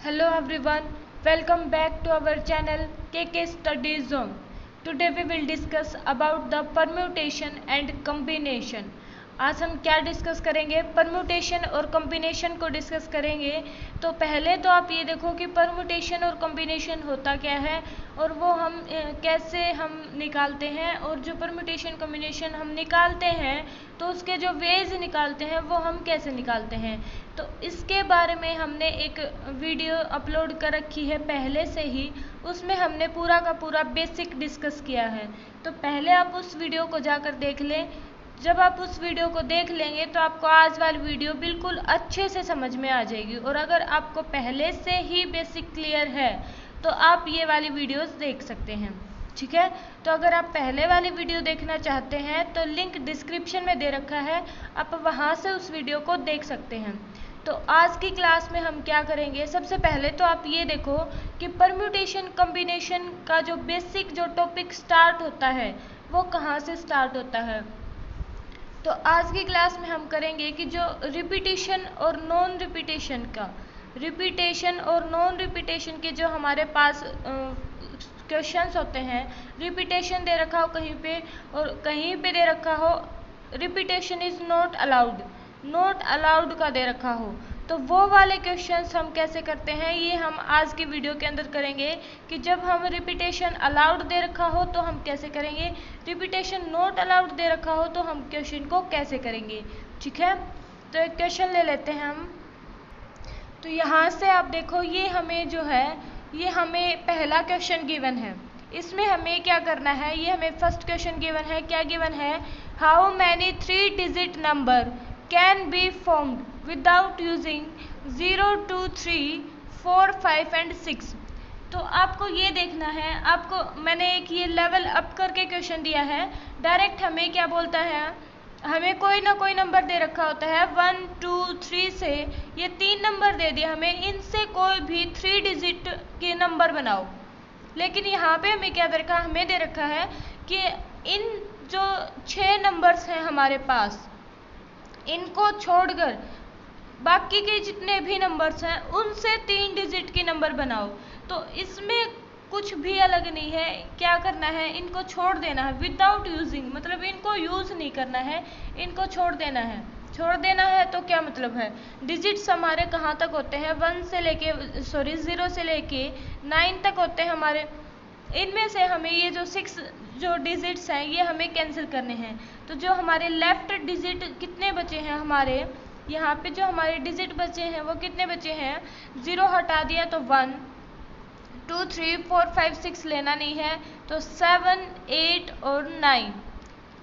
Hello everyone, welcome back to our channel KK Study Zone. Today we will discuss about the permutation and combination. आज हम क्या discuss करेंगे? Permutation और combination को discuss करेंगे। तो पहले तो आप ये देखो कि परम्यूटेशन और कॉम्बिनेशन होता क्या है और वो हम कैसे हम निकालते हैं, और जो परम्यूटेशन कॉम्बिनेशन हम निकालते हैं तो उसके जो वेज निकालते हैं वो हम कैसे निकालते हैं। तो इसके बारे में हमने एक वीडियो अपलोड कर रखी है पहले से ही, उसमें हमने पूरा का पूरा बेसिक डिस्कस किया है। तो पहले आप उस वीडियो को जाकर देख लें। जब आप उस वीडियो को देख लेंगे तो आपको आज वाली वीडियो बिल्कुल अच्छे से समझ में आ जाएगी, और अगर आपको पहले से ही बेसिक क्लियर है तो आप ये वाली वीडियोस देख सकते हैं। ठीक है, तो अगर आप पहले वाली वीडियो देखना चाहते हैं तो लिंक डिस्क्रिप्शन में दे रखा है, आप वहाँ से उस वीडियो को देख सकते हैं। तो आज की क्लास में हम क्या करेंगे, सबसे पहले तो आप ये देखो कि परम्यूटेशन कॉम्बिनेशन का जो बेसिक जो टॉपिक स्टार्ट होता है वो कहाँ से स्टार्ट होता है। तो आज की क्लास में हम करेंगे कि जो रिपीटेशन और नॉन रिपीटेशन का, रिपीटेशन और नॉन रिपीटेशन के जो हमारे पास क्वेश्चंस होते हैं, रिपीटेशन दे रखा हो कहीं पे और कहीं पे दे रखा हो repetition is not allowed, not allowed का दे रखा हो, तो वो वाले क्वेश्चंस हम कैसे करते हैं ये हम आज की वीडियो के अंदर करेंगे। कि जब हम रिपीटेशन अलाउड दे रखा हो तो हम कैसे करेंगे, रिपीटेशन नॉट अलाउड दे रखा हो तो हम क्वेश्चन को कैसे करेंगे। ठीक है, तो एक क्वेश्चन ले लेते हैं हम। तो यहाँ से आप देखो ये हमें जो है, ये हमें पहला क्वेश्चन गिवन है। इसमें हमें क्या करना है, ये हमें फर्स्ट क्वेश्चन गिवन है। क्या गिवन है, how many 3 digit number can be formed without using 0, 2, 3, 4, 5 and 6। तो आपको ये देखना है, आपको मैंने एक ये लेवल अप करके क्वेश्चन दिया है। डायरेक्ट हमें क्या बोलता है, हमें कोई ना कोई नंबर दे रखा होता है 1, 2, 3 से ये 3 नंबर दे दिए हमें, इनसे कोई भी 3 डिजिट के नंबर बनाओ। लेकिन यहाँ पे हमें क्या दे रखा, हमें दे रखा है कि इन जो 6 नंबर्स हैं हमारे पास, इनको छोड़कर बाकी के जितने भी नंबर्स हैं उनसे 3 डिजिट के नंबर बनाओ। तो इसमें कुछ भी अलग नहीं है, क्या करना है, इनको छोड़ देना है। विदाउट यूजिंग मतलब इनको यूज़ नहीं करना है, इनको छोड़ देना है। छोड़ देना है तो क्या मतलब है, डिजिट्स हमारे कहाँ तक होते हैं, 0 से लेके 9 तक होते हैं हमारे। इनमें से हमें ये जो 6 जो डिजिट्स हैं ये हमें कैंसिल करने हैं। तो जो हमारे लेफ्ट डिजिट कितने बचे हैं हमारे, यहाँ पे जो हमारे डिजिट बचे हैं वो कितने बचे हैं, 0 हटा दिया तो 1, 2, 3, 4, 5, 6 लेना नहीं है तो 7, 8 और 9,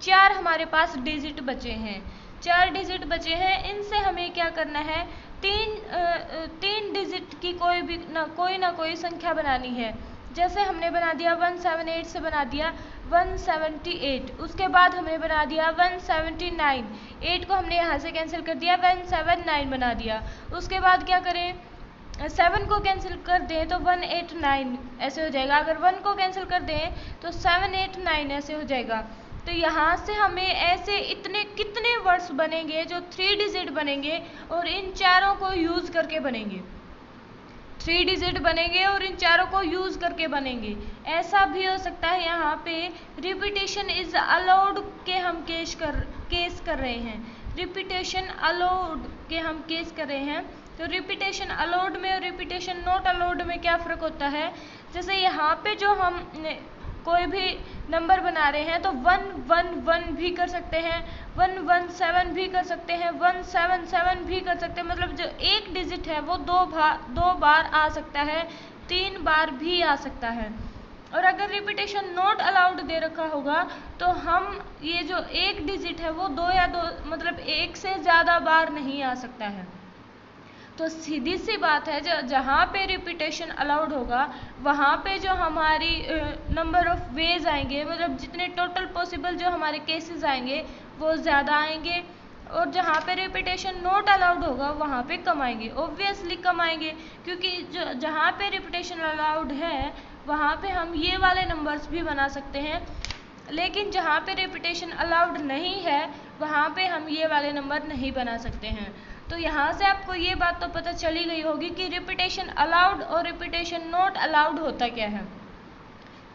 4 हमारे पास डिजिट बचे हैं। 4 डिजिट बचे हैं, इनसे हमें क्या करना है, तीन डिजिट की कोई ना कोई संख्या बनानी है। जैसे हमने बना दिया 178 से बना दिया 178, उसके बाद हमने बना दिया 179, 8 को हमने यहाँ से कैंसिल कर दिया 179 बना दिया। उसके बाद क्या करें, 7 को कैंसिल कर दें तो 189 ऐसे हो जाएगा। अगर 1 को कैंसिल कर दें तो 789 ऐसे हो जाएगा। तो यहाँ से हमें ऐसे इतने कितने वर्ड्स बनेंगे जो 3 डिजिट बनेंगे और इन चारों को यूज़ करके बनेंगे, 3 डिजिट बनेंगे और इन चारों को यूज़ करके बनेंगे। ऐसा भी हो सकता है यहाँ पे रिपीटेशन इज अलाउड के हम केस कर रहे हैं, रिपीटेशन अलाउड के हम केस कर रहे हैं। तो रिपीटेशन अलाउड में और रिपीटेशन नॉट अलाउड में क्या फ़र्क होता है, जैसे यहाँ पे जो हम कोई भी नंबर बना रहे हैं तो 111 भी कर सकते हैं, 117 भी कर सकते हैं, 177 भी कर सकते हैं। मतलब जो एक डिजिट है वो दो बार आ सकता है, 3 बार भी आ सकता है। और अगर रिपीटेशन नॉट अलाउड दे रखा होगा तो हम ये जो एक डिजिट है वो 2 या 2 मतलब 1 से ज़्यादा बार नहीं आ सकता है। तो सीधी सी बात है, जहाँ पे रिपीटेशन अलाउड होगा वहाँ पे जो हमारी नंबर ऑफ वेज आएंगे, मतलब जितने टोटल पॉसिबल जो हमारे केसेस आएंगे वो ज़्यादा आएंगे, और जहाँ पे रिपीटेशन नॉट अलाउड होगा वहाँ पे कम आएंगे, ऑब्वियसली कम आएंगे। क्योंकि जहाँ पे रिपीटेशन अलाउड है वहाँ पे हम ये वाले नंबर्स भी बना सकते हैं, लेकिन जहाँ पे रिपीटेशन अलाउड नहीं है वहाँ पे हम ये वाले नंबर नहीं बना सकते हैं। तो यहाँ से आपको ये बात तो पता चली गई होगी कि रिपीटेशन अलाउड और रिपीटेशन नॉट अलाउड होता क्या है।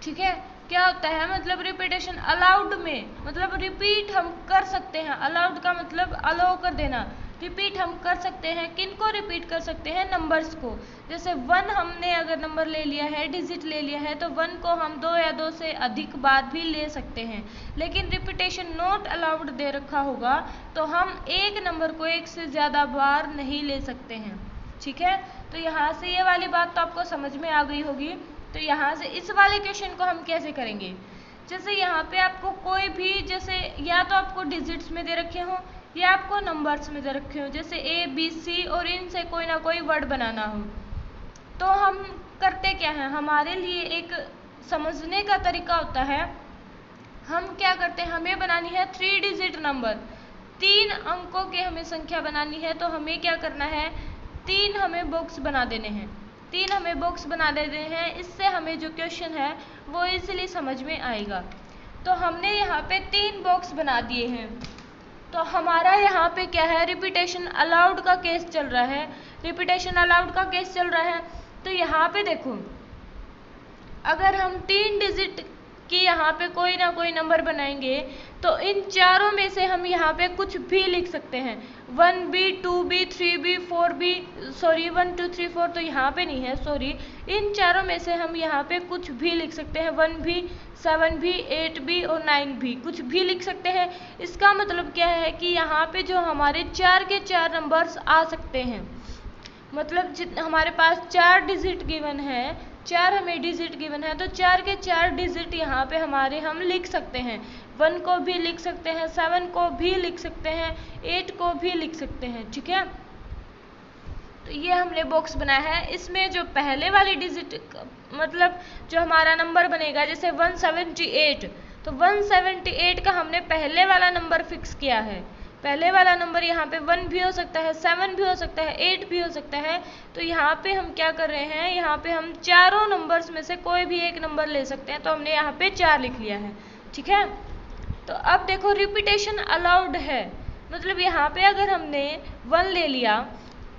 ठीक है, क्या होता है, मतलब रिपीटेशन अलाउड में मतलब रिपीट हम कर सकते हैं, अलाउड का मतलब अलाउ कर देना, रिपीट हम कर सकते हैं। किनको रिपीट कर सकते हैं, नंबर्स को। जैसे 1 हमने अगर नंबर ले लिया है, डिजिट ले लिया है, तो 1 को हम 2 या 2 से अधिक बार भी ले सकते हैं। लेकिन रिपीटेशन नॉट अलाउड दे रखा होगा तो हम एक नंबर को 1 से ज़्यादा बार नहीं ले सकते हैं। ठीक है, तो यहाँ से ये वाली बात तो आपको समझ में आ गई होगी। तो यहाँ से इस वाले क्वेश्चन को हम कैसे करेंगे, जैसे यहाँ पे आपको कोई भी, जैसे या तो आपको डिजिट्स में दे रखे हो या आपको नंबर्स में दे रखे हो, जैसे ABC, और इनसे कोई ना कोई वर्ड बनाना हो, तो हम करते क्या हैं, हमारे लिए एक समझने का तरीका होता है। हम क्या करते हैं, हमें बनानी है 3 डिजिट नंबर, 3 अंकों की हमें संख्या बनानी है। तो हमें क्या करना है, 3 हमें बॉक्स बना देने हैं, 3 हमें बॉक्स बना देने हैं। इससे हमें जो क्वेश्चन है वो इजीली समझ में आएगा। तो हमने यहाँ पे 3 बॉक्स बना दिए हैं। तो हमारा यहाँ पे क्या है, रिपीटेशन अलाउड का केस चल रहा है, रिपीटेशन अलाउड का केस चल रहा है। तो यहाँ पे देखो, अगर हम 3 डिजिट की यहाँ पे कोई ना कोई नंबर बनाएंगे तो इन चारों में से हम यहाँ पे कुछ भी लिख सकते हैं। 1B, 2B, 3B, 4B, sorry 1 2 3 4 तो यहाँ पे नहीं है, सॉरी। इन चारों में से हम यहाँ पे कुछ भी लिख सकते हैं, 1B, 7B, 8B और 9B, कुछ भी लिख सकते हैं। इसका मतलब क्या है कि यहाँ पे जो हमारे 4 के 4 नंबर्स आ सकते हैं, मतलब जितने हमारे पास 4 डिजिट गिवन है, 4 हमें डिजिट गिवन है, तो 4 के 4 डिजिट यहाँ पे हमारे हम लिख सकते हैं। 1 को भी लिख सकते हैं, 7 को भी लिख सकते हैं, 8 को भी लिख सकते हैं। ठीक है, तो ये हमने बॉक्स बनाया है। इसमें जो पहले वाली डिजिट मतलब जो हमारा नंबर बनेगा, जैसे 178, तो 178 का हमने पहले वाला नंबर फिक्स किया है। पहले वाला नंबर यहाँ पे 1 भी हो सकता है, 7 भी हो सकता है, 8 भी हो सकता है। तो यहाँ पे हम क्या कर रहे हैं, यहाँ पे हम चारों नंबर्स में से कोई भी एक नंबर ले सकते हैं। तो हमने यहाँ पे 4 लिख लिया है। ठीक है, तो अब देखो रिपीटेशन अलाउड है, मतलब यहाँ पे अगर हमने 1 ले लिया,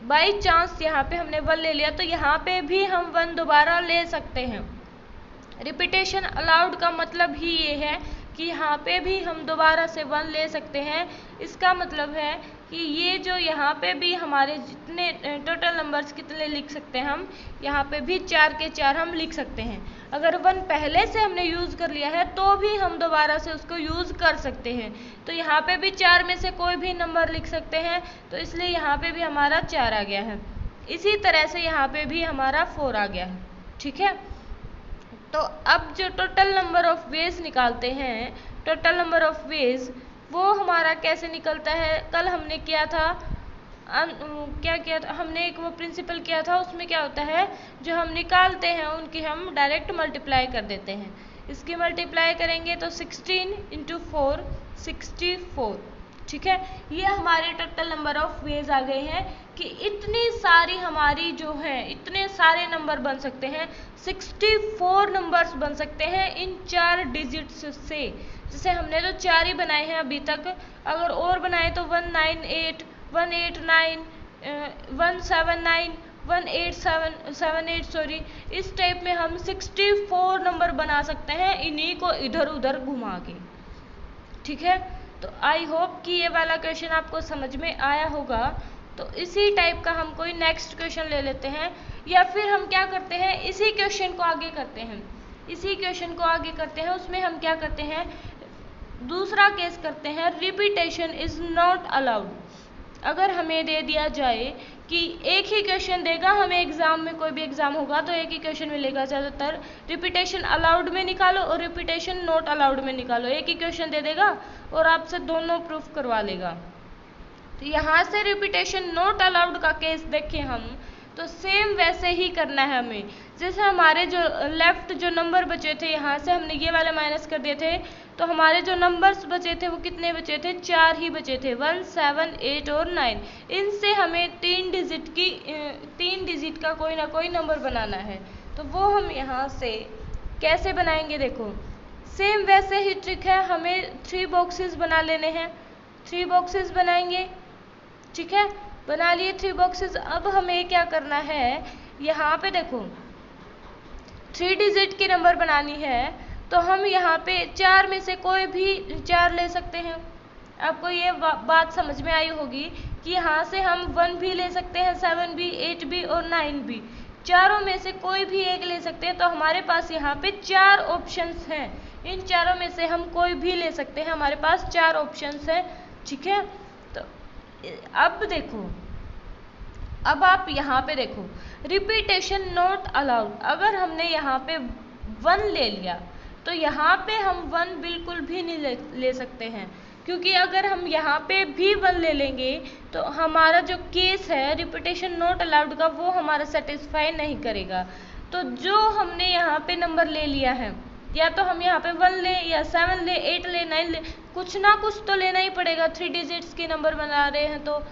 बाई चांस यहाँ पे हमने 1 ले लिया, तो यहाँ पे भी हम 1 दोबारा ले सकते हैं। रिपीटेशन अलाउड का मतलब ही ये है कि यहाँ पे भी हम दोबारा से 1 ले सकते हैं। इसका मतलब है कि ये जो यहाँ पे भी हमारे जितने टोटल नंबर्स कितने लिख सकते हैं, हम यहाँ पे भी 4 के 4 हम लिख सकते हैं। अगर 1 पहले से हमने यूज़ कर लिया है तो भी हम दोबारा से उसको यूज़ कर सकते हैं। तो यहाँ पे भी 4 में से कोई भी नंबर लिख सकते हैं, तो इसलिए यहाँ पे भी हमारा 4 आ गया है। इसी तरह से यहाँ पे भी हमारा 4 आ गया है। ठीक है, तो अब जो टोटल नंबर ऑफ वेज निकालते हैं, टोटल नंबर ऑफ वेज वो हमारा कैसे निकलता है, कल हमने किया था, क्या किया था हमने, एक वो प्रिंसिपल किया था। उसमें क्या होता है, जो हम निकालते हैं उनकी हम डायरेक्ट मल्टीप्लाई कर देते हैं। इसकी मल्टीप्लाई करेंगे तो 16 × 4 64। ठीक है, ये हमारे टोटल नंबर ऑफ वेज आ गए हैं कि इतनी सारी हमारी जो है, इतने सारे नंबर बन सकते हैं, 64 नंबर्स बन सकते हैं इन 4 डिजिट्स से। जैसे हमने तो 4 ही बनाए हैं अभी तक, अगर और बनाए तो 198, 189, 179, 187, सॉरी, इस टाइप में हम 64 नंबर बना सकते हैं इन्हीं को इधर उधर घुमा के। ठीक है, तो आई होप कि ये वाला क्वेश्चन आपको समझ में आया होगा। तो इसी टाइप का हम कोई नेक्स्ट क्वेश्चन ले लेते हैं, या फिर हम क्या करते हैं, इसी क्वेश्चन को आगे करते हैं, इसी क्वेश्चन को आगे करते हैं। उसमें हम क्या करते हैं, दूसरा केस करते हैं, रिपीटेशन इज नॉट अलाउड। अगर हमें दे दिया जाए कि एक ही क्वेश्चन देगा हमें, एग्जाम में कोई भी एग्जाम होगा तो एक ही क्वेश्चन मिलेगा, ज़्यादातर रिपीटेशन अलाउड में निकालो और रिपीटेशन नॉट अलाउड में निकालो, एक ही क्वेश्चन दे देगा और आपसे दोनों प्रूफ करवा लेगा। तो यहाँ से रिपीटेशन नॉट अलाउड का केस देखें हम, तो सेम वैसे ही करना है हमें। जैसे हमारे जो लेफ्ट जो नंबर बचे थे, यहाँ से हमने ये वाले माइनस कर दिए थे, तो हमारे जो नंबर्स बचे थे वो कितने बचे थे, 4 ही बचे थे, 1 7 8 और 9। इनसे हमें 3 डिजिट का कोई ना कोई नंबर बनाना है। तो वो हम यहाँ से कैसे बनाएंगे, देखो सेम वैसे ही ट्रिक है, हमें 3 बॉक्सेस बना लेने हैं, 3 बॉक्सेस बनाएंगे। ठीक है, बना लिए 3 बॉक्सेस। अब हमें क्या करना है, यहाँ पे देखो 3 डिजिट की नंबर बनानी है, तो हम यहाँ पे 4 में से कोई भी 4 ले सकते हैं। आपको ये बात समझ में आई होगी कि यहाँ से हम 1 भी ले सकते हैं, 7 भी, 8 भी और 9 भी, चारों में से कोई भी एक ले सकते हैं। तो हमारे पास यहाँ पे 4 ऑप्शंस हैं, इन चारों में से हम कोई भी ले सकते हैं, हमारे पास 4 ऑप्शंस हैं। ठीक है, तो अब देखो, अब आप यहाँ पे देखो रिपीटेशन नॉट अलाउड। अगर हमने यहाँ पे 1 ले लिया तो यहाँ पे हम 1 बिल्कुल भी नहीं ले सकते हैं, क्योंकि अगर हम यहाँ पे भी 1 ले लेंगे तो हमारा जो केस है रिपीटेशन नॉट अलाउड का वो हमारा सेटिस्फाई नहीं करेगा। तो जो हमने यहाँ पे नंबर ले लिया है, या तो हम यहाँ पे 1 ले या 7 ले, 8 ले, 9 ले, कुछ ना कुछ तो लेना ही पड़ेगा। 3 डिजिट्स के नंबर बना रहे हैं तो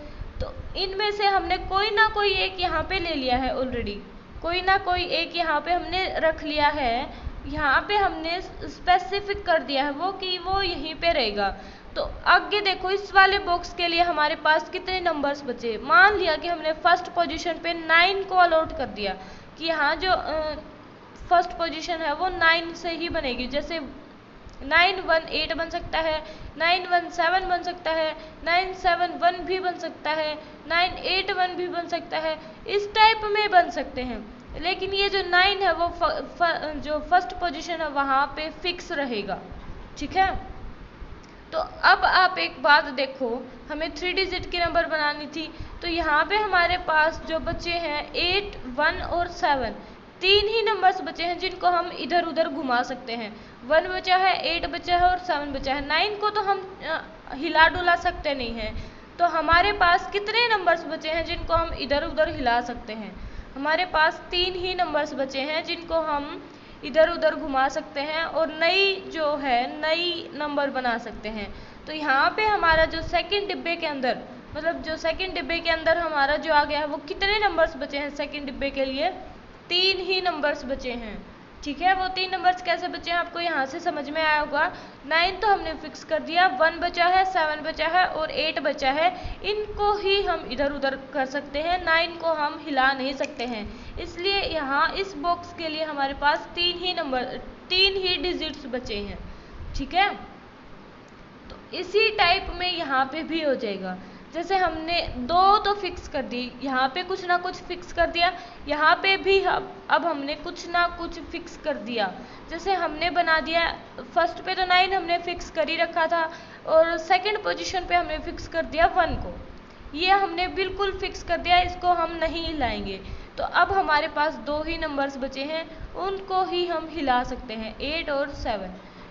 इनमें से हमने कोई ना कोई एक यहाँ पे ले लिया है ऑलरेडी, कोई ना कोई एक यहाँ पे हमने रख लिया है, यहाँ पे हमने स्पेसिफिक कर दिया है वो कि वो यहीं पे रहेगा। तो आगे देखो इस वाले बॉक्स के लिए हमारे पास कितने नंबर्स बचे। मान लिया कि हमने फर्स्ट पोजीशन पे 9 को अलॉट कर दिया कि यहाँ जो फर्स्ट पोजीशन है वो 9 से ही बनेगी। जैसे 9 1 8 बन सकता है, 9 1 7 बन सकता है, 9 7 1 भी बन सकता है, 9 8 1 भी बन सकता है, इस टाइप में बन सकते हैं। लेकिन ये जो 9 है वो जो फर्स्ट पोजीशन है वहाँ पे फिक्स रहेगा। ठीक है, तो अब आप एक बात देखो, हमें 3 डिजिट की नंबर बनानी थी, तो यहाँ पे हमारे पास जो बचे हैं 8 1 और 7, 3 ही नंबर्स बचे हैं जिनको हम इधर उधर घुमा सकते हैं। 1 बचा है, 8 बचा है और 7 बचा है। 9 को तो हम हिला डुला सकते नहीं हैं। तो हमारे पास कितने नंबर्स बचे हैं जिनको हम इधर उधर हिला सकते हैं? हमारे पास 3 ही नंबर्स बचे हैं जिनको हम इधर उधर घुमा सकते हैं और नई नंबर बना सकते हैं। तो यहाँ पे हमारा जो सेकंड डिब्बे के अंदर, मतलब जो सेकंड डिब्बे के अंदर हमारा जो आ गया है वो कितने नंबर्स बचे हैं सेकंड डिब्बे के लिए? 3 ही नंबर्स बचे हैं। ठीक है, वो 3 नंबर्स कैसे बचे हैं आपको यहाँ से समझ में आया होगा। 9 तो हमने फिक्स कर दिया, 1 बचा है, 7 बचा है और 8 बचा है। इनको ही हम इधर उधर कर सकते हैं, 9 को हम हिला नहीं सकते हैं। इसलिए यहाँ इस बॉक्स के लिए हमारे पास 3 ही डिजिट्स बचे हैं। ठीक है, तो इसी टाइप में यहाँ पे भी हो जाएगा। जैसे हमने 2 तो फिक्स कर दी, यहाँ पे कुछ ना कुछ फिक्स कर दिया, यहाँ पे भी अब हमने कुछ ना कुछ फिक्स कर दिया। जैसे हमने बना दिया फर्स्ट पे तो 9 हमने फिक्स कर ही रखा था और सेकंड पोजीशन पे हमने फिक्स कर दिया 1 को, ये हमने बिल्कुल फिक्स कर दिया, इसको हम नहीं हिलाएंगे। तो अब हमारे पास 2 ही नंबर्स बचे हैं, उनको ही हम हिला सकते हैं, 8 और 7।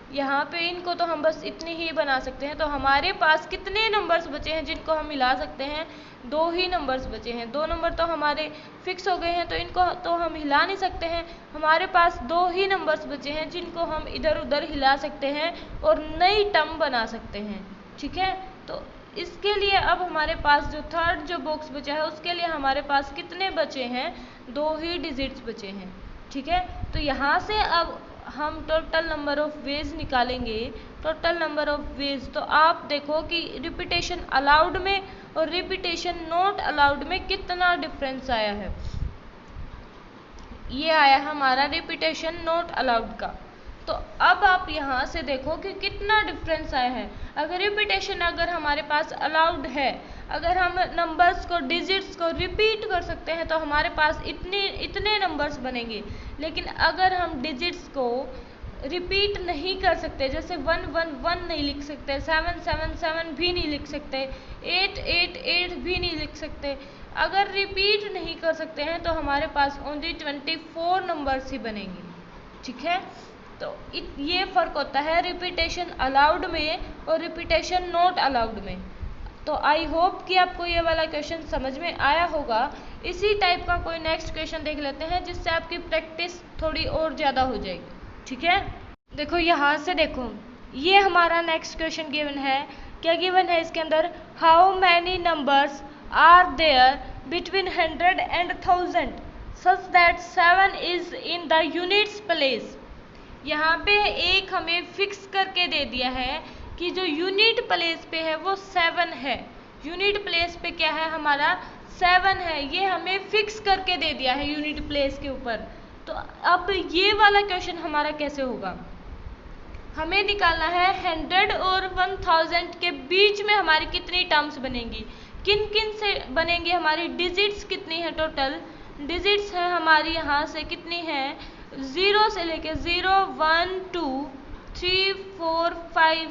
यहाँ पे इनको तो हम बस इतनी ही बना सकते हैं। तो हमारे पास कितने नंबर्स बचे हैं जिनको हम मिला सकते हैं? 2 ही नंबर्स बचे हैं। 2 नंबर तो हमारे फिक्स हो गए हैं, तो इनको तो हम हिला नहीं सकते हैं। हमारे पास 2 ही नंबर्स बचे हैं जिनको हम इधर उधर हिला सकते हैं और नई टर्म बना सकते हैं। ठीक है, तो इसके लिए अब हमारे पास जो थर्ड जो बॉक्स बचा है उसके लिए हमारे पास कितने बचे हैं? 2 ही डिजिट्स बचे हैं। ठीक है, तो यहाँ से अब हम टोटल नंबर ऑफ वेज निकालेंगे। टोटल नंबर ऑफ वेज, तो आप देखो कि रिपीटेशन अलाउड में और रिपीटेशन नॉट अलाउड में कितना डिफरेंस आया है। ये आया हमारा रिपीटेशन नॉट अलाउड का। तो अब आप यहाँ से देखो कि कितना डिफरेंस आया है। अगर रिपीटेशन अगर हमारे पास अलाउड है, अगर हम नंबर्स को डिजिट्स को रिपीट कर सकते हैं तो हमारे पास इतने नंबर्स बनेंगे। लेकिन अगर हम डिजिट्स को रिपीट नहीं कर सकते, जैसे 1 1 1 नहीं लिख सकते, 7 7 7 भी नहीं लिख सकते, 8 8 8 भी नहीं लिख सकते, अगर रिपीट नहीं कर सकते हैं तो हमारे पास ओनली 24 नंबर्स ही बनेंगे। ठीक है, तो ये फ़र्क होता है रिपीटेशन अलाउड में और रिपीटेशन नॉट अलाउड में। तो आई होप कि आपको ये वाला क्वेश्चन समझ में आया होगा। इसी टाइप का कोई नेक्स्ट क्वेश्चन देख लेते हैं जिससे आपकी प्रैक्टिस थोड़ी और ज़्यादा हो जाएगी। ठीक है, देखो यहाँ से देखो, ये हमारा नेक्स्ट क्वेश्चन गिवन है। क्या गिवन है इसके अंदर? How many numbers are there between 100 and 1000 such that 7 is in the units place. यहाँ पे एक हमें फिक्स करके दे दिया है कि जो यूनिट प्लेस पे है वो 7 है। यूनिट प्लेस पे क्या है हमारा? 7 है, ये हमें फिक्स करके दे दिया है यूनिट प्लेस के ऊपर। तो अब ये वाला क्वेश्चन हमारा कैसे होगा, हमें निकालना है 100 और 1000 के बीच में हमारी कितनी टर्म्स बनेंगी, किन किन से बनेंगी, हमारी डिजिट्स कितनी है, टोटल डिजिट्स है हमारी यहाँ से कितनी है, 0 से लेके 0 1 2 3 4 5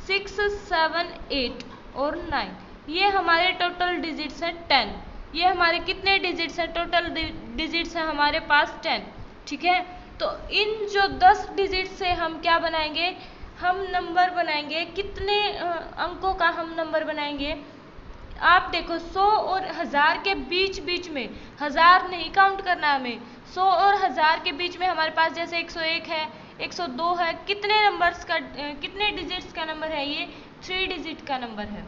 6 7 8 और 9, ये हमारे टोटल डिजिट्स हैं 10। ये हमारे कितने डिजिट्स हैं, टोटल डिजिट्स हैं हमारे पास 10। ठीक है, तो इन जो 10 डिजिट से हम क्या बनाएंगे, हम नंबर बनाएंगे, कितने अंकों का हम नंबर बनाएंगे। आप देखो 100 और 1000 के बीच बीच में, 1000 नहीं काउंट करना हमें, 100 और 1000 के बीच में हमारे पास जैसे 101 है, 102 है, कितने नंबर्स का, कितने डिजिट्स का नंबर है, ये 3 डिजिट का नंबर है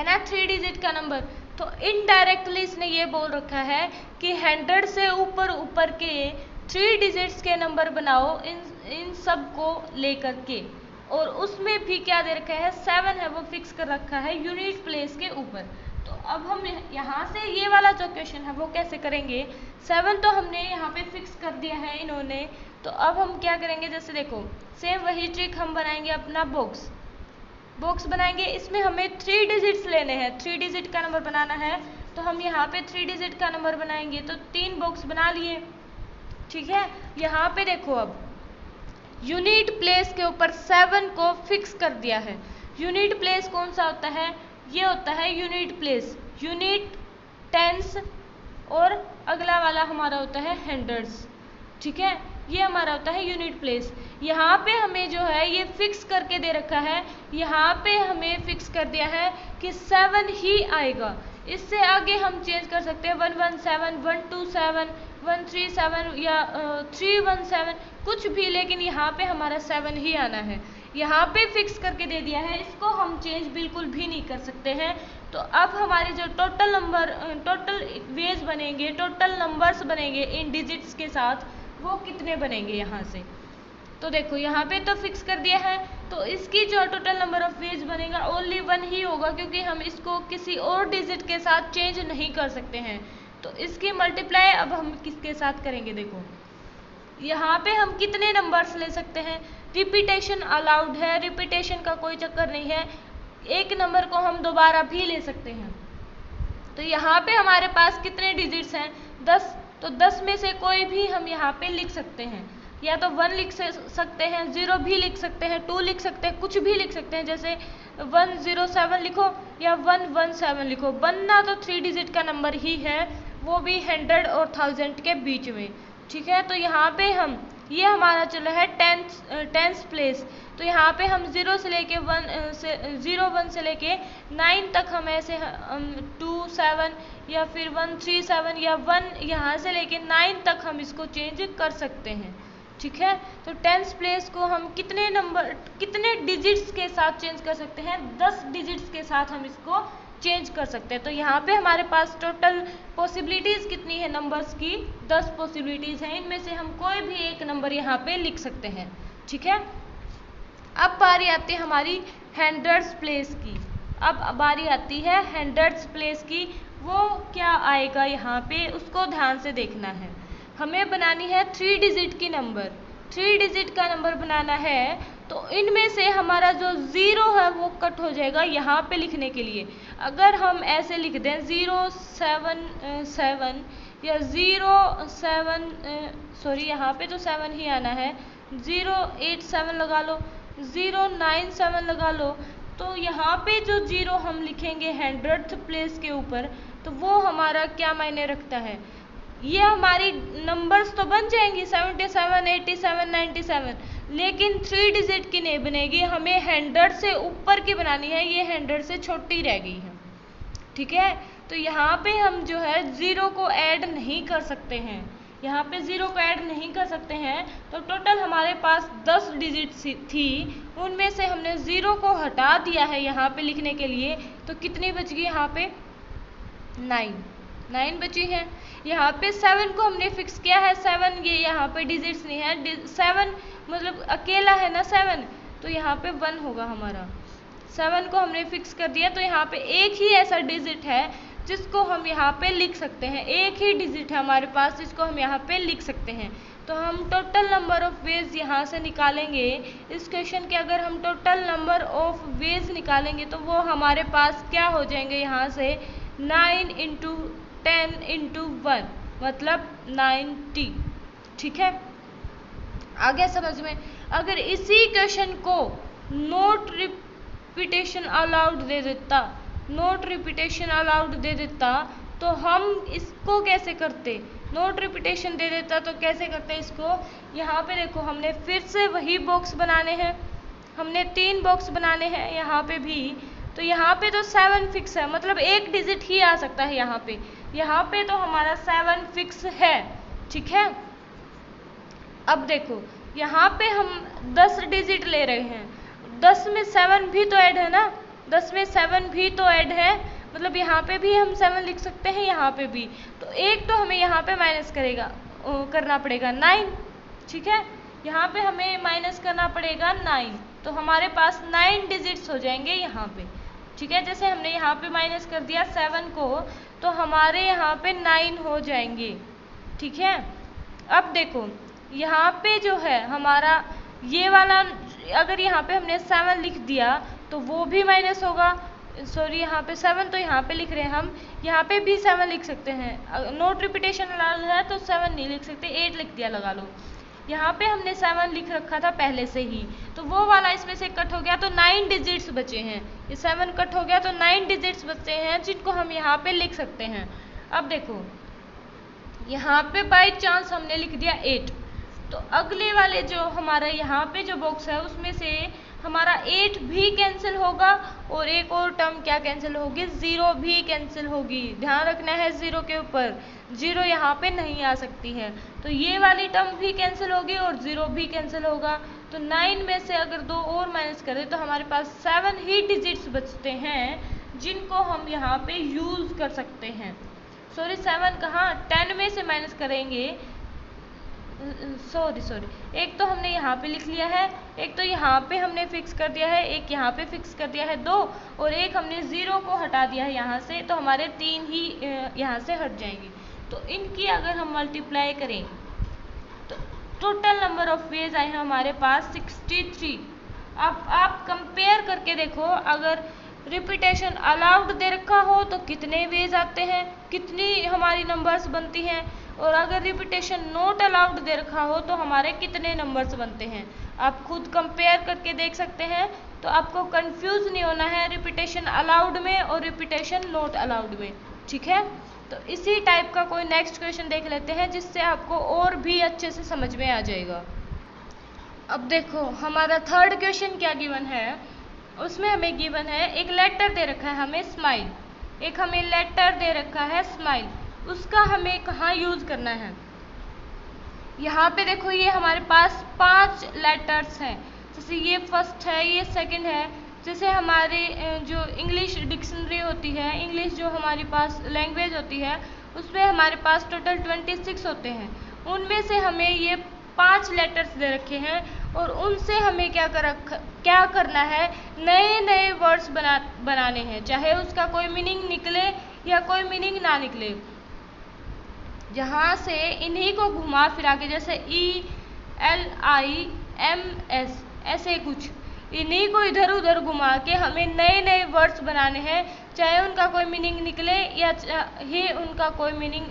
ना, 3 डिजिट का नंबर। तो इनडायरेक्टली इसने ये बोल रखा है कि 100 से ऊपर ऊपर के 3 डिजिट्स के नंबर बनाओ इन सब को लेकर के, और उसमें भी क्या दे रखा है, 7 है वो फिक्स कर रखा है यूनिट प्लेस के ऊपर। तो अब हम यहाँ से ये वाला जो क्वेश्चन है वो कैसे करेंगे, 7 तो हमने यहाँ पे फिक्स कर दिया है इन्होंने। तो अब हम क्या करेंगे, जैसे देखो सेम वही ट्रिक हम बनाएंगे, अपना बॉक्स बनाएंगे, इसमें हमें 3 डिजिट्स लेने हैं, 3 डिजिट का नंबर बनाना है। तो हम यहाँ पे 3 डिजिट का नंबर बनाएंगे, तो 3 बॉक्स बना लिए। ठीक है, यहाँ पे देखो अब यूनिट प्लेस के ऊपर 7 को फिक्स कर दिया है। यूनिट प्लेस कौन सा होता है, ये होता है यूनिट प्लेस, यूनिट टेंस, और अगला वाला हमारा होता है हंड्रेड्स। ठीक है, ये हमारा होता है यूनिट प्लेस। यहाँ पे हमें जो है ये फिक्स करके दे रखा है, यहाँ पे हमें फिक्स कर दिया है कि 7 ही आएगा। इससे आगे हम चेंज कर सकते हैं 117, 127, 137 या 317 कुछ भी, लेकिन यहाँ पे हमारा 7 ही आना है। यहाँ पे फिक्स करके दे दिया है, इसको हम चेंज बिल्कुल भी नहीं कर सकते हैं। तो अब हमारे जो टोटल नंबर, टोटल वेज बनेंगे, टोटल नंबर्स बनेंगे इन डिजिट्स के साथ, वो कितने बनेंगे यहाँ से। तो देखो यहाँ पे तो फिक्स कर दिया है, तो इसकी जो टोटल नंबर ऑफ वेज बनेगा ओनली 1 ही होगा, क्योंकि हम इसको किसी और डिजिट के साथ चेंज नहीं कर सकते हैं। तो इसकी मल्टीप्लाई अब हम किसके साथ करेंगे, देखो यहाँ पे हम कितने नंबर्स ले सकते हैं, रिपीटेशन अलाउड है, रिपीटेशन का कोई चक्कर नहीं है, एक नंबर को हम दोबारा भी ले सकते हैं। तो यहाँ पे हमारे पास कितने डिजिट्स हैं, 10, तो 10 में से कोई भी हम यहाँ पे लिख सकते हैं, या तो 1 लिख सकते हैं, 0 भी लिख सकते हैं, 2 लिख सकते हैं, कुछ भी लिख सकते हैं, जैसे 107 लिखो या 117 लिखो, बनना तो 3 डिजिट का नंबर ही है, वो भी 100 और 1000 के बीच में। ठीक है, तो यहाँ पे हम, ये हमारा चला है टेंस प्लेस, तो यहाँ पे हम 0 से लेके 1 से लेके 9 तक हम ऐसे 2 7 या फिर 137 या 1 यहाँ से लेके 9 तक हम इसको चेंज कर सकते हैं। ठीक है, तो टेंस प्लेस को हम कितने डिजिट्स के साथ चेंज कर सकते हैं, 10 डिजिट्स के साथ हम इसको चेंज कर सकते हैं। तो यहाँ पे हमारे पास टोटल पॉसिबिलिटीज कितनी है नंबर्स की, 10 पॉसिबिलिटीज हैं, इनमें से हम कोई भी एक नंबर यहाँ पे लिख सकते हैं। ठीक है, अब बारी आती है हमारी हंड्रेड्स प्लेस की। अब बारी आती है हंड्रेड्स प्लेस की, वो क्या आएगा यहाँ पे, उसको ध्यान से देखना है। हमें बनानी है 3 डिजिट की नंबर, 3 डिजिट का नंबर बनाना है। तो इनमें से हमारा जो 0 है वो कट हो जाएगा यहाँ पे लिखने के लिए। अगर हम ऐसे लिख दें 077 या 07 यहाँ पे तो 7 ही आना है, 087 लगा लो, 097 लगा लो, तो यहाँ पे जो 0 हम लिखेंगे 100th प्लेस के ऊपर, तो वो हमारा क्या मायने रखता है, ये हमारी नंबर्स तो बन जाएंगी 77, 87, 97, लेकिन 3 डिजिट की नहीं बनेगी, हमें 100 से ऊपर की बनानी है, ये 100 से छोटी रह गई है। ठीक है, तो यहाँ पे हम जो है 0 को ऐड नहीं कर सकते हैं, यहाँ पे 0 को ऐड नहीं कर सकते हैं। तो टोटल हमारे पास 10 डिजिट थी, उनमें से हमने 0 को हटा दिया है यहाँ पे लिखने के लिए, तो कितनी बच गई यहाँ पे, 9 बची है। यहाँ पे 7 को हमने फिक्स किया है, 7 ये यहाँ पे डिजिट्स नहीं है, 7 मतलब अकेला है ना 7, तो यहाँ पे 1 होगा हमारा। 7 को हमने फिक्स कर दिया, तो यहाँ पे एक ही ऐसा डिजिट है जिसको हम यहाँ पे लिख सकते हैं। एक ही डिजिट है हमारे पास जिसको हम यहाँ पे लिख सकते हैं। तो हम टोटल नंबर ऑफ वेज यहाँ से निकालेंगे। इस क्वेश्चन के अगर हम टोटल नंबर ऑफ वेज निकालेंगे तो वो हमारे पास क्या हो जाएंगे, यहाँ से 9 × 10 × 1 मतलब 90। ठीक है, आ गया समझ में। अगर इसी क्वेश्चन को नोट रिपीटेशन अलाउड दे देता, नोट रिपीटेशन अलाउड दे देता तो हम इसको कैसे करते, नोट रिपीटेशन दे देता तो कैसे करते इसको। यहाँ पे देखो हमने फिर से वही बॉक्स बनाने हैं, हमने 3 बॉक्स बनाने हैं यहाँ पे भी। तो यहाँ पे तो 7 फिक्स है, मतलब एक डिजिट ही आ सकता है यहाँ पे तो हमारा 7 फिक्स है। ठीक है, अब देखो यहाँ पे हम 10 डिजिट ले रहे हैं, 10 में 7 भी तो ऐड है ना, 10 में 7 भी तो ऐड है, मतलब यहाँ पे भी हम 7 लिख सकते हैं, यहाँ पे भी। तो एक तो हमें यहाँ पे माइनस करना पड़ेगा 9। ठीक है, यहाँ पे हमें माइनस करना पड़ेगा 9, तो हमारे पास 9 डिजिट्स हो जाएंगे यहाँ पे। ठीक है, जैसे हमने यहाँ पे माइनस कर दिया 7 को तो हमारे यहाँ पे 9 हो जाएंगे। ठीक है, अब देखो यहाँ पे जो है हमारा ये वाला, अगर यहाँ पे हमने 7 लिख दिया तो वो भी माइनस होगा। सॉरी, यहाँ पे 7 तो यहाँ पे लिख रहे हैं हम, यहाँ पे भी 7 लिख सकते हैं। नोट रिपीटेशन अलाउड है तो 7 नहीं लिख सकते, 8 लिख दिया लगा लो। यहाँ पे हमने 7 लिख रखा था पहले से ही, तो वो वाला इसमें से कट हो गया तो 9 डिजिट्स बचे हैं। ये 7 कट हो गया तो 9 डिजिट्स बचे हैं जिनको हम यहाँ पे लिख सकते हैं। अब देखो यहाँ पे बाई चांस हमने लिख दिया 8, तो अगले वाले जो हमारा यहाँ पे जो बॉक्स है उसमें से हमारा 8 भी कैंसिल होगा और एक और टर्म क्या कैंसिल होगी, 0 भी कैंसिल होगी। ध्यान रखना है 0 के ऊपर, 0 यहाँ पे नहीं आ सकती है। तो ये वाली टर्म भी कैंसिल होगी और 0 भी कैंसिल होगा। तो 9 में से अगर 2 और माइनस करें तो हमारे पास 7 ही डिजिट्स बचते हैं जिनको हम यहाँ पे यूज़ कर सकते हैं। सॉरी 7 कहाँ, 10 में से माइनस करेंगे, सॉरी एक तो हमने यहाँ पे लिख लिया है, एक तो यहाँ पे हमने फिक्स कर दिया है, एक यहाँ पे फिक्स कर दिया है 2, और एक हमने 0 को हटा दिया है यहाँ से, तो हमारे 3 ही यहाँ से हट जाएंगे। तो इनकी अगर हम मल्टीप्लाई करें तो टोटल नंबर ऑफ वेज आए हैं हमारे पास 63। अब आप कंपेयर करके देखो, अगर रिपीटेशन अलाउड दे रखा हो तो कितने वेज आते हैं, कितनी हमारी नंबर्स बनती हैं, और अगर रिपीटेशन नॉट अलाउड दे रखा हो तो हमारे कितने नंबर्स बनते हैं। आप खुद कंपेयर करके देख सकते हैं, तो आपको कंफ्यूज नहीं होना है रिपीटेशन अलाउड में और रिपीटेशन नॉट अलाउड में। ठीक है, तो इसी टाइप का कोई नेक्स्ट क्वेश्चन देख लेते हैं जिससे आपको और भी अच्छे से समझ में आ जाएगा। अब देखो हमारा थर्ड क्वेश्चन क्या गिवन है, उसमें हमें गिवन है एक लेटर दे रखा है हमें स्माइल, एक हमें लेटर दे रखा है स्माइल, उसका हमें कहाँ यूज़ करना है। यहाँ पे देखो ये हमारे पास 5 लेटर्स हैं, जैसे ये फर्स्ट है, ये सेकंड है। जैसे हमारे जो इंग्लिश डिक्शनरी होती है, इंग्लिश जो हमारी पास लैंग्वेज होती है, उसमें हमारे पास टोटल 26 होते हैं। उनमें से हमें ये 5 लेटर्स दे रखे हैं और उनसे हमें क्या करना है, नए नए वर्ड्स बनाने हैं, चाहे उसका कोई मीनिंग निकले या कोई मीनिंग ना निकले। जहाँ से इन्हीं को घुमा फिरा के, जैसे ELIMS ऐसे कुछ, इन्हीं को इधर उधर घुमा के हमें नए नए वर्ड्स बनाने हैं, चाहे उनका कोई मीनिंग निकले या ही उनका कोई मीनिंग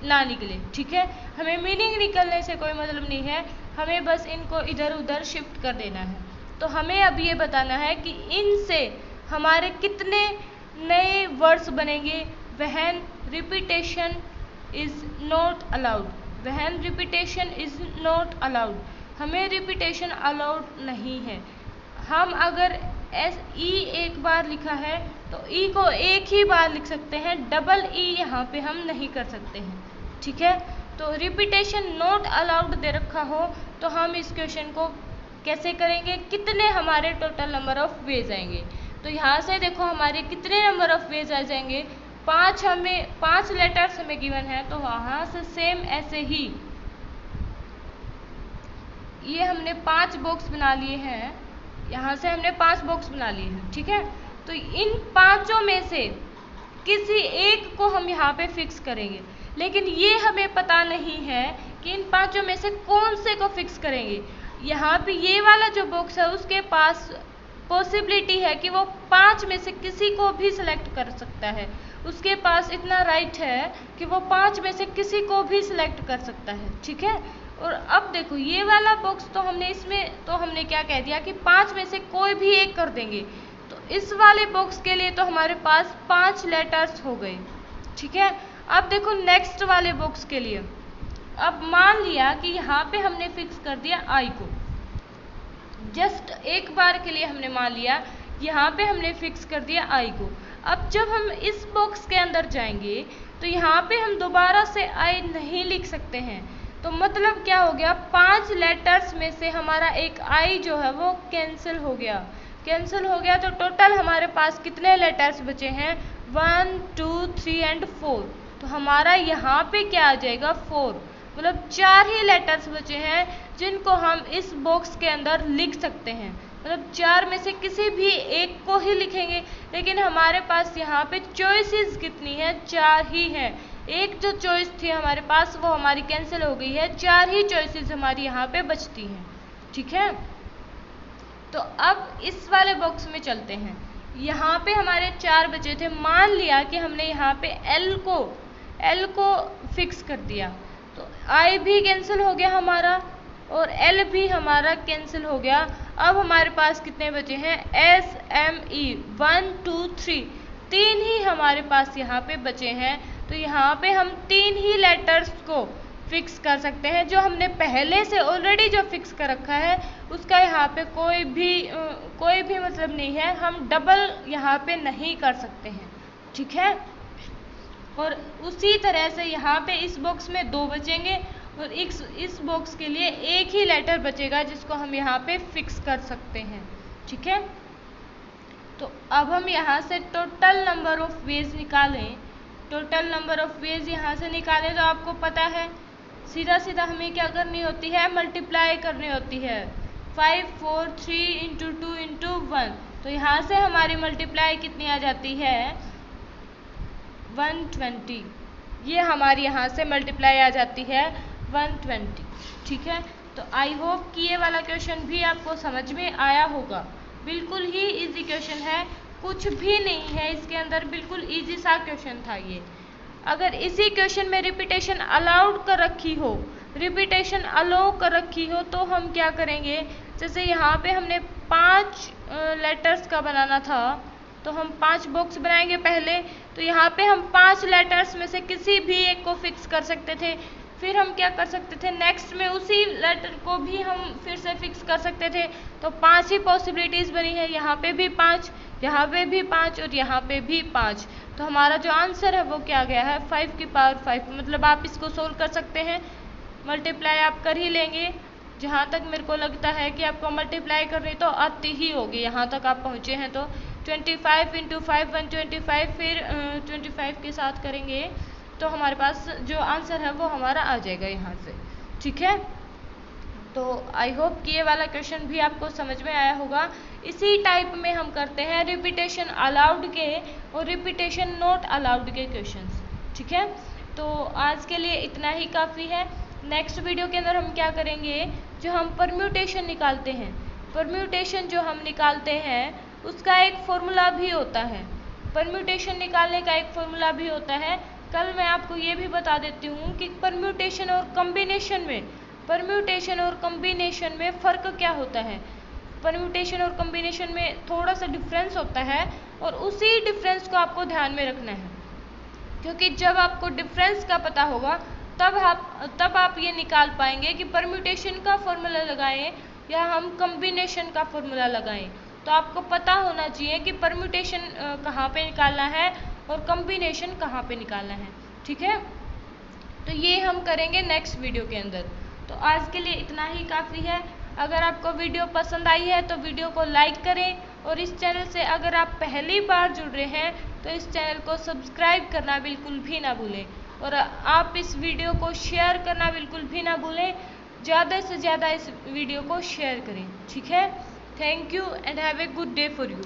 ना निकले। ठीक है, हमें मीनिंग निकलने से कोई मतलब नहीं है, हमें बस इनको इधर उधर शिफ्ट कर देना है। तो हमें अब ये बताना है कि इनसे हमारे कितने नए वर्ड्स बनेंगे when repetition is not allowed, when repetition is not allowed. हमें रिपीटेशन अलाउड नहीं है। हम अगर E एक बार लिखा है तो E को एक ही बार लिख सकते हैं, डबल E यहाँ पे हम नहीं कर सकते हैं। ठीक है, तो रिपीटेशन नॉट अलाउड दे रखा हो तो हम इस क्वेश्चन को कैसे करेंगे, कितने हमारे टोटल नंबर ऑफ वेज आएंगे। तो यहाँ से देखो हमारे कितने नंबर ऑफ वेज आ जाएंगे, 5 लेटर्स हमें गिवन है, तो वहाँ से सेम ऐसे ही ये हमने 5 बॉक्स बना लिए हैं, यहाँ से हमने 5 बॉक्स बना लिए हैं। ठीक है, तो इन 5 में से किसी एक को हम यहाँ पे फिक्स करेंगे, लेकिन ये हमें पता नहीं है कि इन पांचों में से कौन से को फिक्स करेंगे। यहाँ पे ये वाला जो बॉक्स है उसके पास पॉसिबिलिटी है कि वो पांच में से किसी को भी सिलेक्ट कर सकता है, उसके पास इतना राइट है कि वो पांच में से किसी को भी सिलेक्ट कर सकता है, ठीक है। और अब देखो ये वाला बॉक्स तो हमने क्या कह दिया कि पांच में से कोई भी एक कर देंगे, तो इस वाले बॉक्स के लिए तो हमारे पास 5 लेटर्स हो गए, ठीक है। अब देखो नेक्स्ट वाले बॉक्स के लिए, अब मान लिया कि यहाँ पे हमने फिक्स कर दिया आई को, जस्ट एक बार के लिए हमने मान लिया यहाँ पे हमने फिक्स कर दिया आई को। अब जब हम इस बॉक्स के अंदर जाएंगे तो यहाँ पे हम दोबारा से आई नहीं लिख सकते हैं, तो मतलब क्या हो गया, 5 लेटर्स में से हमारा एक आई जो है वो कैंसिल हो गया। तो टोटल हमारे पास कितने लेटर्स बचे हैं, 1 2 3 एंड 4, तो हमारा यहाँ पे क्या आ जाएगा 4, मतलब 4 ही लेटर्स बचे हैं जिनको हम इस बॉक्स के अंदर लिख सकते हैं, मतलब 4 में से किसी भी एक को ही लिखेंगे। लेकिन हमारे पास यहाँ पे चॉइसेस कितनी है, 4 ही है। एक जो चॉइस थी हमारे पास वो हमारी कैंसिल हो गई है, 4 ही चॉइसेस हमारी यहाँ पे बचती हैं, ठीक है। तो अब इस वाले बॉक्स में चलते हैं। यहाँ पे हमारे 4 बचे थे, मान लिया कि हमने यहाँ पे एल को फिक्स कर दिया, तो आई भी कैंसिल हो गया हमारा और एल भी हमारा कैंसिल हो गया। अब हमारे पास कितने बचे हैं, एस एम ई, 1 2 3, 3 ही हमारे पास यहाँ पे बचे हैं। तो यहाँ पे हम 3 ही लेटर्स को फिक्स कर सकते हैं, जो हमने पहले से ऑलरेडी जो फिक्स कर रखा है उसका यहाँ पे कोई भी मतलब नहीं है, हम डबल यहाँ पे नहीं कर सकते हैं, ठीक है। और उसी तरह से यहाँ पे इस बॉक्स में 2 बचेंगे और इस बॉक्स के लिए एक ही लेटर बचेगा जिसको हम यहाँ पे फिक्स कर सकते हैं, ठीक है। तो अब हम यहाँ से टोटल नंबर ऑफ वेज निकालें, यहाँ से निकालें तो आपको पता है सीधा हमें क्या करनी होती है, मल्टीप्लाई करनी होती है, 5 4 3 इंटू 2 इंटू 1, तो यहाँ से हमारी मल्टीप्लाई कितनी आ जाती है, 120, ये हमारी यहाँ से मल्टीप्लाई आ जाती है 120, ठीक है। तो आई होप कि ये वाला क्वेश्चन भी आपको समझ में आया होगा। बिल्कुल ही इजी क्वेश्चन है, कुछ भी नहीं है इसके अंदर, बिल्कुल इजी सा क्वेश्चन था ये। अगर इसी क्वेश्चन में रिपीटेशन अलाउड कर रखी हो तो हम क्या करेंगे, जैसे यहाँ पे हमने 5 लेटर्स का बनाना था तो हम 5 बॉक्स बनाएंगे पहले, तो यहाँ पे हम 5 लेटर्स में से किसी भी एक को फिक्स कर सकते थे। फिर हम क्या कर सकते थे, नेक्स्ट में उसी लेटर को भी हम फिर से फिक्स कर सकते थे। तो 5 ही पॉसिबिलिटीज़ बनी है, यहाँ पे भी 5, यहाँ पे भी 5 और यहाँ पे भी 5। तो हमारा जो आंसर है वो क्या गया है, 5 की पावर 5। मतलब आप इसको सोल्व कर सकते हैं, मल्टीप्लाई आप कर ही लेंगे। जहाँ तक मेरे को लगता है कि आपको मल्टीप्लाई करनी तो आती ही होगी, यहाँ तक आप पहुँचे हैं तो 25 इंटू 5 125, फिर 25 के साथ करेंगे तो हमारे पास जो आंसर है वो हमारा आ जाएगा यहाँ से, ठीक है। तो आई होप कि ये वाला क्वेश्चन भी आपको समझ में आया होगा। इसी टाइप में हम करते हैं रिपीटेशन अलाउड के और रिपीटेशन नॉट अलाउड के क्वेश्चंस, ठीक है। तो आज के लिए इतना ही काफ़ी है। नेक्स्ट वीडियो के अंदर हम क्या करेंगे, जो हम परम्यूटेशन निकालते हैं, परम्यूटेशन जो हम निकालते हैं उसका एक फॉर्मूला भी होता है, परम्यूटेशन निकालने का एक फॉर्मूला भी होता है। कल मैं आपको ये भी बता देती हूँ कि परम्यूटेशन और कम्बिनेशन में फ़र्क क्या होता है। परम्यूटेशन और कम्बिनेशन में थोड़ा सा डिफरेंस होता है और उसी डिफरेंस को आपको ध्यान में रखना है, क्योंकि जब आपको डिफरेंस का पता होगा तब आप ये निकाल पाएंगे कि परम्यूटेशन का फॉर्मूला लगाएं या हम कम्बिनेशन का फॉर्मूला लगाएं। तो आपको पता होना चाहिए कि परम्यूटेशन कहाँ पे निकालना है और कम्बिनेशन कहाँ पे निकालना है, ठीक है। तो ये हम करेंगे नेक्स्ट वीडियो के अंदर। तो आज के लिए इतना ही काफ़ी है। अगर आपको वीडियो पसंद आई है तो वीडियो को लाइक करें और इस चैनल से अगर आप पहली बार जुड़ रहे हैं तो इस चैनल को सब्सक्राइब करना बिल्कुल भी ना भूलें और आप इस वीडियो को शेयर करना बिल्कुल भी ना भूलें। ज़्यादा से ज़्यादा इस वीडियो को शेयर करें, ठीक है। Thank you and have a good day for you.